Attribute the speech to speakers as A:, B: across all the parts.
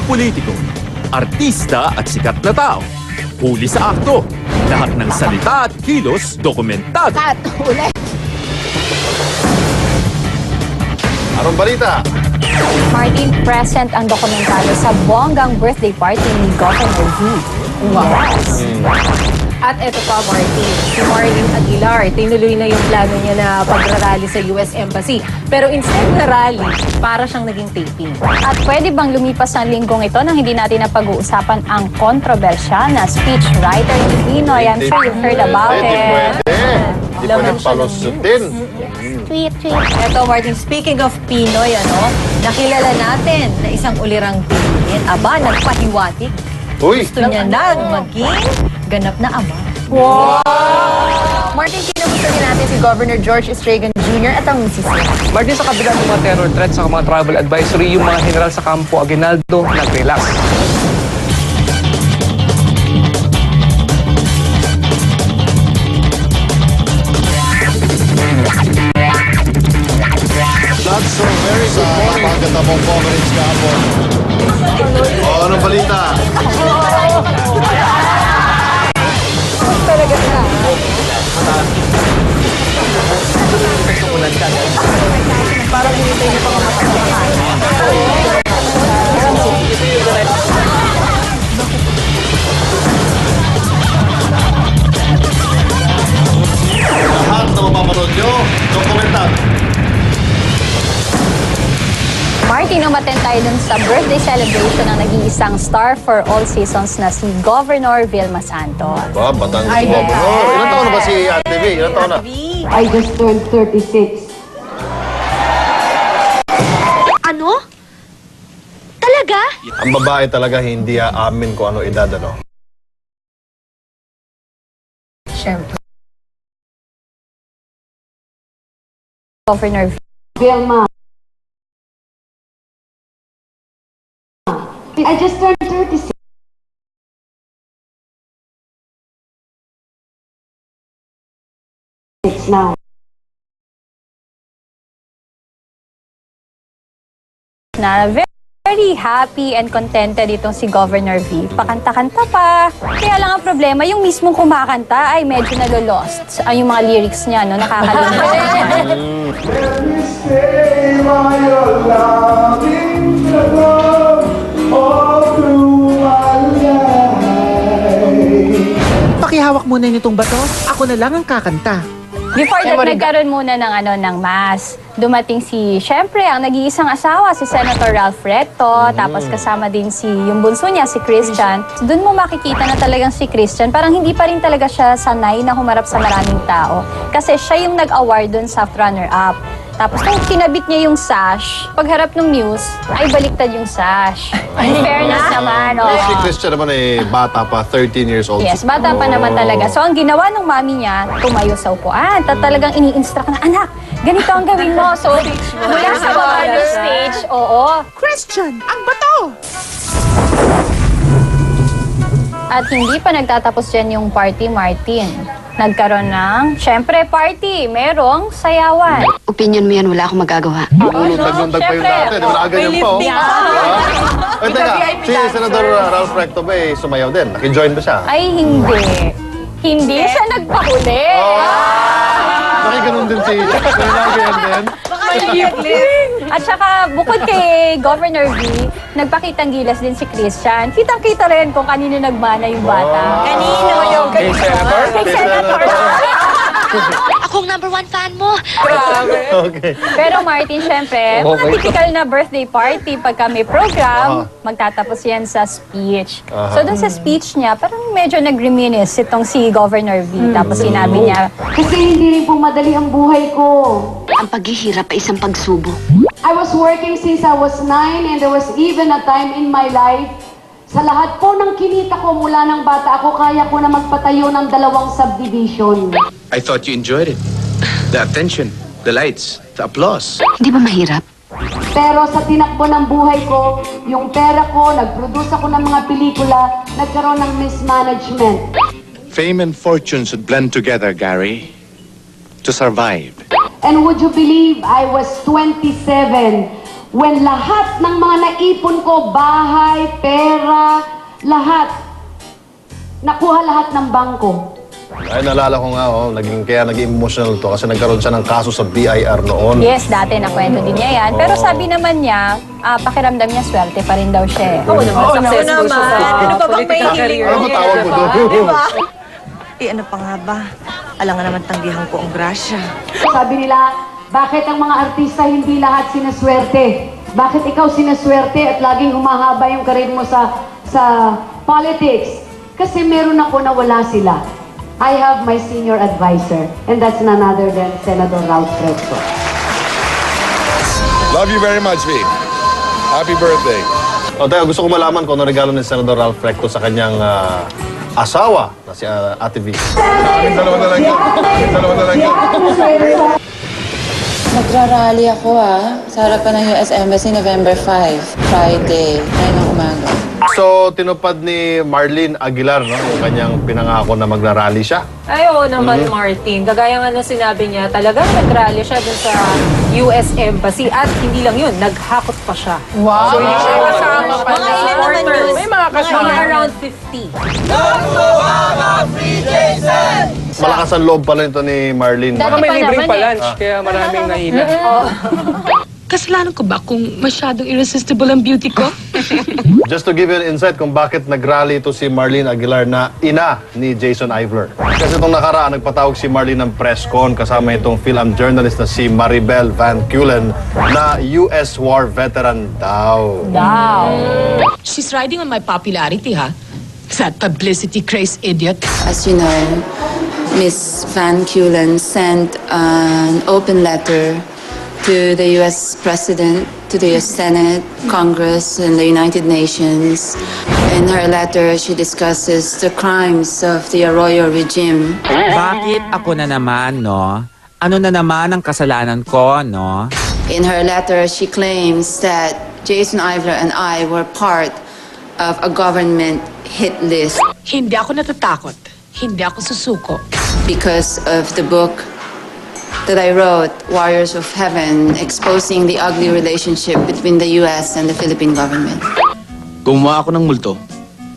A: politiko, artista at sikat na tao. Huli sa akto. Lahat ng salita at kilos dokumentado.
B: Kat, ulit.
C: Anong balita?
B: Martin, present ang dokumentado sa bonggang birthday party ni Governor V. Yes. At eto pa, Martin. Si Marlene Aguilar, tinuloy na yung plano niya na pagrarally sa US Embassy. Pero instead na rally, para siyang naging taping. At pwede bang lumipas ang linggong ito nang hindi natin napag-uusapan ang kontrobersyal na speechwriter ni Pinoy? I'm sure you've heard about it.
C: Hindi pwede palusutin.
B: Tweet. Eto, Martin, speaking of Pinoy, nakilala natin na isang ulirang Pinoy. Aba, nagpahiwatik.
C: Uy!
B: Gusto niya na maging ganap na ama. Wow! Martin, kinamusta din natin si Governor George Estragan Jr. at ang misis niya.
D: Martin, sa kabila ng mga terror threats sa mga travel advisory, yung mga general sa Campo Aguinaldo nag-relax.
C: Not so very good morning. Napaganda mong coverage kahapon. Anong balita?
B: Talaga na. Parang hinintay niyo pa mga matamahan.
C: Lahat na mapapanood nyo, dokumentado.
B: Martin, umaten tayo dun sa birthday celebration ng nag-iisang star for all seasons na si Governor Vilma Santos.
C: Ba, Batangas Governor. Ilan taon na ba si Ate V? Ilan taon na?
E: I just turned 36.
F: Ano? Talaga?
C: Ang babae talaga hindi aamin kung ano edad, ano?
B: Siyempre. Governor
E: Vilma. I just turned 36 now.
B: Na very happy and contented itong si Governor V. Pakanta-kanta pa. Kaya lang ang problema, yung mismong kumakanta ay medyo nalolost. Ang yung mga lyrics niya, nakakalimutan.
G: Pakihawak muna nitong bato. Ako na lang ang kakanta.
B: Before that, nagkaroon muna ng mass. Dumating syempre, ang nag-iisang asawa, si Senator Ralph Recto, tapos kasama din yung bunso niya, si Christian. Doon mo makikita na talagang si Christian, parang hindi pa rin talaga siya sanay na humarap sa maraming tao. Kasi siya yung nag-award doon sa runner-up. Tapos nung kinabit niya yung sash, pagharap ng news, ay baliktad yung sash. In fairness naman,
C: Si Christian naman bata pa, 13 years old.
B: Yes, bata pa naman talaga. So, ang ginawa ng mami niya, tumayo sa upuan. Talagang ini-instruct na, anak, ganito ang gawin mo. So, mula sa baba ng stage,
G: Christian, ang bato!
B: At hindi pa nagtatapos dyan yung party, Martin. Nagkaroon ng, syempre, party. Merong sayawan.
F: Opinion mo yan, wala akong magagawa.
C: Lundag-lundag pa yung dati. Di ba nakaganyan pa, Ay, teka, si Senator Ralph Recto ba sumayaw din? Naki-join ba siya?
B: Ay, hindi. Hindi siya nagpahuli.
C: Nakikaroon din si Senator din.
B: At saka, bukod kay Governor V, nagpakitang gilas din si Christian. Kitang-kita rin kung kanino nagmana yung bata.
F: Kanino?
D: Kay Senator?
B: Kay Senator.
F: Akong number 1 fan mo.
C: Okay.
B: Pero Martin, syempre, mga typical na birthday party, pagka may program, magtatapos yan sa speech. So, dun sa speech niya, parang medyo nag-reminisce itong si Governor V. Tapos sinabi niya,
E: Kasi hindi rin po madali ang buhay ko.
F: Ang paghihirap ay isang pagsubok.
E: I was working since I was 9 and there was even a time in my life sa lahat po ng kinita ko mula ng bata ako, kaya ko na magpatayo ng 2 subdivision.
H: I thought you enjoyed it. The attention, the lights, the applause.
F: Hindi ba mahirap?
E: Pero sa tinakbo ng buhay ko, yung pera ko, nag-produce ako ng mga pelikula, nagkaroon ng mismanagement.
H: Fame and fortune should blend together, Gary, to survive.
E: And would you believe I was 27 When lahat ng mga naipon ko, bahay, pera, lahat, nakuha lahat ng bangko.
C: Ay, naalala ko nga, kaya naging emotional to kasi nagkaroon siya ng kaso sa BIR noon.
B: Yes, dati nakwento din niya yan. Pero sabi naman niya, pakiramdam niya swerte pa rin daw siya.
I: Oo naman, successful siya sa
G: Ano pa bang may
I: political
G: hiling?
I: career.
C: Ano ba tawag mo doon?
G: Ano pa nga ba? Alam nga naman tanggihan ko ang grasya.
E: Sabi nila, bakit ang mga artista hindi lahat sinaswerte? Bakit ikaw sinaswerte at laging humahaba yung karir mo sa politics? Kasi meron ako na wala sila. I have my senior advisor, and that's none other than Senator Ralph Recto.
J: Love you very much, V. Happy birthday.
C: Teka, gusto ko malaman kung ano regalo ni Senador Ralph Recto sa kanyang asawa na si Ate V.
J: Aking dalawa na lang yun. Aking dalawa na lang yun.
K: Nagrarally ako sa harapan ng US Embassy November 5, Friday, 9 ng umaga.
C: So, tinupad ni Marlene Aguilar, no? Yung kanyang pinangako na magrarally siya.
I: Ay, oo naman, Martin. Kagaya nga nung sinabi niya, talagang nag-rally siya dun sa US Embassy. At hindi lang yun, naghakot pa siya.
B: Wow!
I: So, hindi siya kasama pa
G: Mga ilan naman yun?
I: May mga kasama. Around 50.
C: Malakas ang loob pala nito ni Marlene.
B: Dati
D: Baka may
B: pa
D: libreng
B: naman
D: pa-lunch, kaya maraming nahila.
F: Kasalanan ko ba kung masyadong irresistible ang beauty ko?
C: Just to give you an insight kung bakit nag-rally ito si Marlene Aguilar na ina ni Jason Ivler. Kasi itong nakaraan, nagpatawag si Marlene ng press con kasama itong film journalist na si Maribel Van Kulen na US war veteran daw.
F: She's riding on my popularity, ha? That publicity-crazed idiot.
K: As you know, Miss Van Kulen sent an open letter to the US President, to the US Senate, Congress, and the United Nations. In her letter, she discusses the crimes of the Arroyo regime.
L: Bakit ako na naman, no? Ano na naman ang kasalanan ko, no?
K: In her letter, she claims that Jason Ivler and I were part of a government hit list
F: Hindi ako natatakot. Hindi ako susuko.
K: because of the book that I wrote, Warriors of Heaven, exposing the ugly relationship between the US and the Philippine government.
H: Gumawa ako ng multo.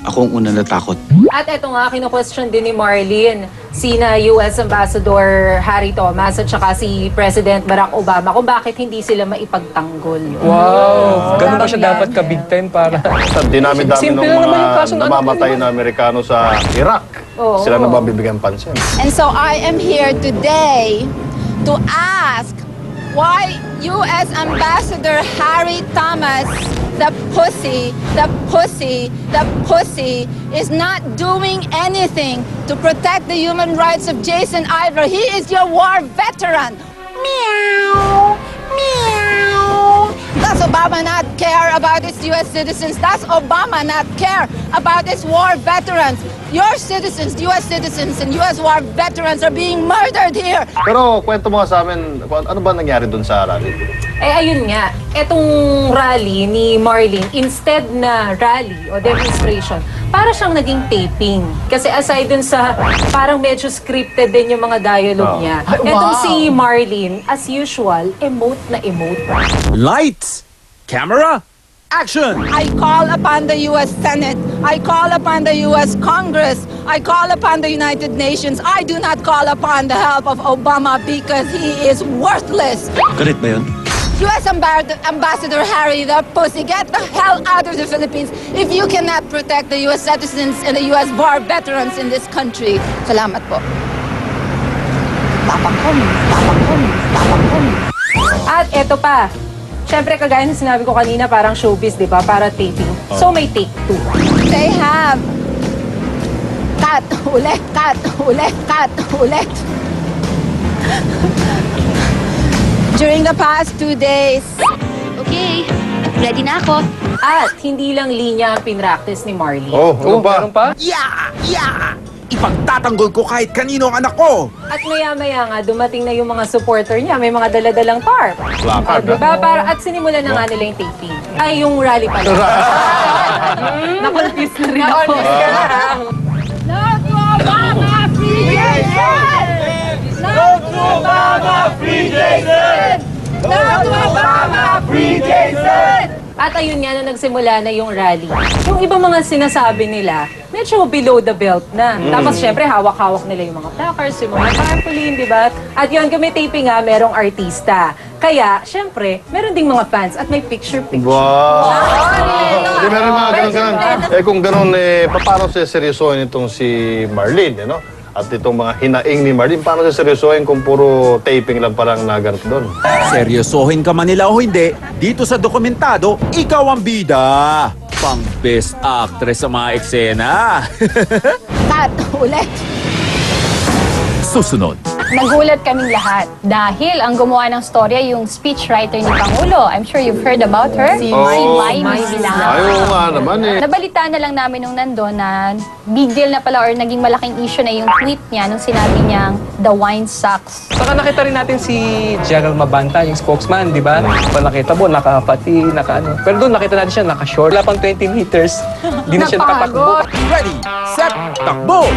H: Ako ang una natakot.
I: At eto nga, kino-question din ni Marlene, sina US Ambassador Harry Thomas at saka si President Barack Obama kung bakit hindi sila maipagtanggol.
D: Wow! Ganun ba siya dapat ka-big time para...
C: Sa dinami-dami ng
D: Simple lang naman yung kaso
C: mga
D: na
C: namamatay na Amerikano sa Iraq.
I: Oo.
C: Sila na ba bibigyan pansin?
K: And so I am here today to ask why US Ambassador Harry Thomas, the pussy, is not doing anything to protect the human rights of Jason Ivler. He is your war veteran. Meow, meow. Does Obama not care about his US citizens? Does Obama not care about his war veterans? Your citizens, US citizens and US war veterans are being murdered here.
C: Pero kwento mo nga sa amin, ano ba nangyari dun sa rally?
I: Eh ayun nga, etong rally ni Marlene, instead na rally o demonstration, para siyang naging taping. Kasi aside dun sa parang medyo scripted din yung mga dialogue niya. Etong si Marlene, as usual, emote na emote.
L: Lights! Camera! Action!
K: I call upon the U.S. Senate. I call upon the U.S. Congress. I call upon the United Nations. I do not call upon the help of Obama because he is worthless.
H: Galit ba yun?
K: U.S. Ambassador Harry, the pussy, get the hell out of the Philippines if you cannot protect the U.S. citizens and the U.S. war veterans in this country. Salamat po.
I: At eto pa, syempre kagaya ng sinabi ko kanina, parang showbiz, di ba? Para taping. So may take 2.
K: They have cut, ulit. During the past 2 days,
F: Okay, ready na ako.
I: At hindi lang linya ang pinractice ni Marlene.
C: Ano ba?
D: Meron pa?
L: Ipagtatanggol ko kahit kanino ang anak ko!
I: At maya-maya nga, dumating na yung mga supporter niya. May mga daladalang tarp.
C: Placard,
I: Diba? At sinimulan na nga nila yung taping. Ay, yung rally pala. Na-confuse na rin ako.
K: No to Obama, free Jason! No to Obama, free Jason! No to Obama!
I: At ayun nga na nagsimula na yung rally. Yung ibang mga sinasabi nila, medyo below the belt na. Tapos syempre hawak-hawak nila yung mga placards, yung mga tarpaulin, di ba? At yun, kami taping nga, merong artista. Kaya, syempre, meron ding mga fans at may picture-picture.
C: Wow! Hindi, meron mga ganun-ganun. Eh kung ganun, paano siya seryosohin itong si Marlene, no? At itong mga hinaing ni Marlene, paano siya seryosohin kung puro taping lang parang naganap doon?
A: Seryosohin ka man nila o hindi, dito sa dokumentado, ikaw ang bida. Pang best actress sa mga eksena.
K: Cut, ulit.
A: Susunod.
B: Nagulat kaming lahat dahil ang gumawa ng storya yung speechwriter ni Pangulo. I'm sure you've heard about her. Si May Bilang.
C: Ayaw nga naman eh.
B: Nabalitaan na lang namin nung nandun na big deal na pala or naging malaking issue na yung tweet niya nung sinabi niyang the wine sucks.
D: Saka nakita rin natin si Gerald Mabanta, yung spokesman, di ba? Pag nakita mo, nakapati, naka-ano. Pero doon nakita natin siya, naka-short. Wala pang 20 meters. Hindi na siya nakatakbo.
A: Ready, set, takbo!